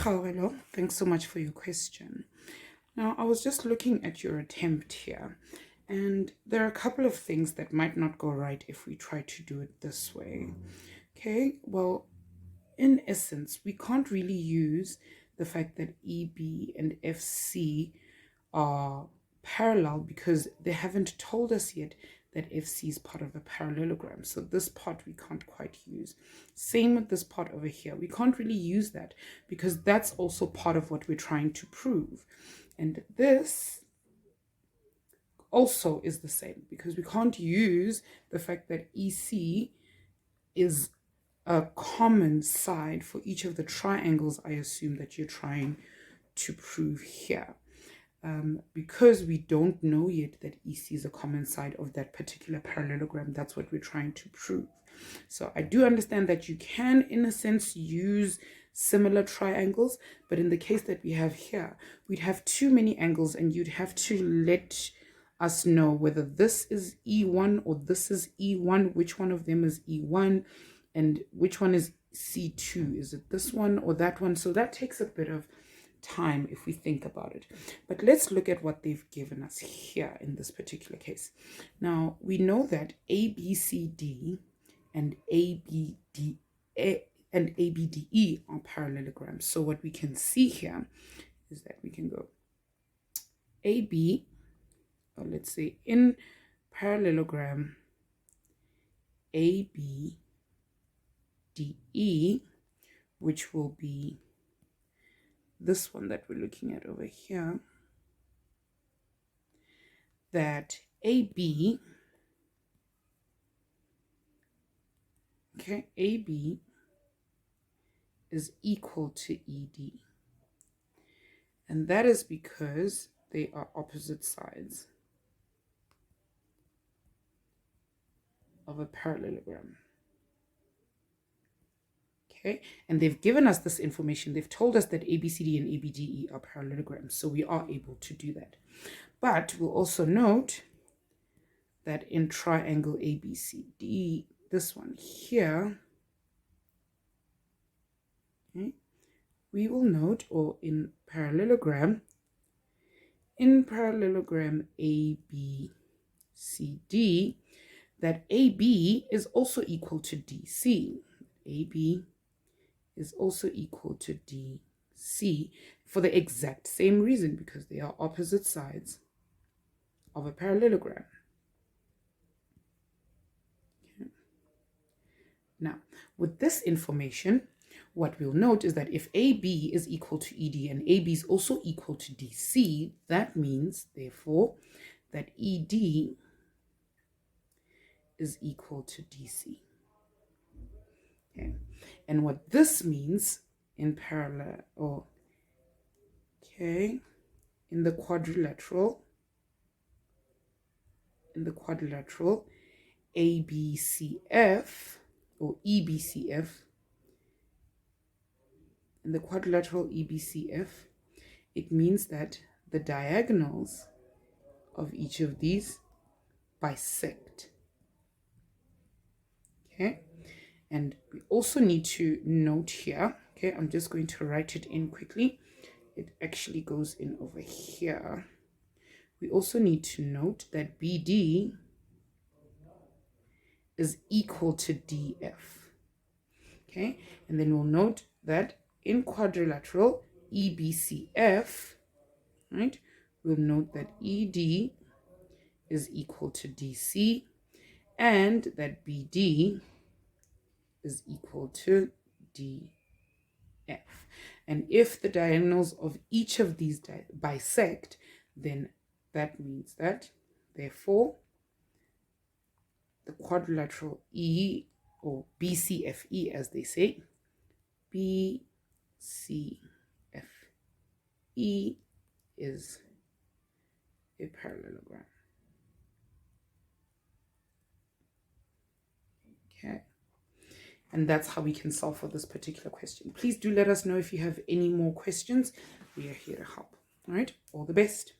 Hello, thanks so much for your question. Now, I was just looking at your attempt here, and there are a couple of things that might not go right if we try to do it this way. Okay, well, in essence, we can't really use the fact that EB and FC are parallel because they haven't told us yet that FC is part of a parallelogram. So this part we can't quite use. Same with this part over here. We can't really use that because that's also part of what we're trying to prove. And this also is the same because we can't use the fact that EC is a common side for each of the triangles I assume that you're trying to prove here. Because we don't know yet that EC is a common side of that particular parallelogram. That's what we're trying to prove. So I do understand that you can, in a sense, use similar triangles, but in the case that we have here, we'd have too many angles and you'd have to let us know whether this is E1 or this is E1, which one of them is E1 and which one is C2. Is it this one or that one? So that takes a bit of time if we think about it. But let's look at what they've given us here in this particular case. Now, we know that ABCD and ABDE are parallelograms. So what we can see here is that we can go AB, or let's say in parallelogram ABDE, which will be this one that we're looking at over here, that AB, okay, AB is equal to ED. And that is because they are opposite sides of a parallelogram. Okay, and they've given us this information. They've told us that ABCD and ABDE are parallelograms, so we are able to do that. But we'll also note that in triangle ABCD, this one here, okay, we will note, or in parallelogram ABCD, that AB is also equal to DC. AB is also equal to DC for the exact same reason, because they are opposite sides of a parallelogram. Okay. Now, with this information, what we'll note is that if AB is equal to ED and AB is also equal to DC, that means, therefore, that ED is equal to DC. Okay. And what this means in parallel, or okay, in the quadrilateral ABCF or EBCF, in the quadrilateral EBCF, it means that the diagonals of each of these bisect. Okay. And we also need to note here, okay, I'm just going to write it in quickly. It actually goes in over here. We also need to note that BD is equal to DF. Okay, and then we'll note that in quadrilateral EBCF, right, we'll note that ED is equal to DC and that BD is equal to DF. And if the diagonals of each of these bisect, then that means that, therefore, the quadrilateral E, or BCFE as they say, BCFE is a parallelogram. Okay. And that's how we can solve for this particular question. Please do let us know if you have any more questions. We are here to help. All right, all the best.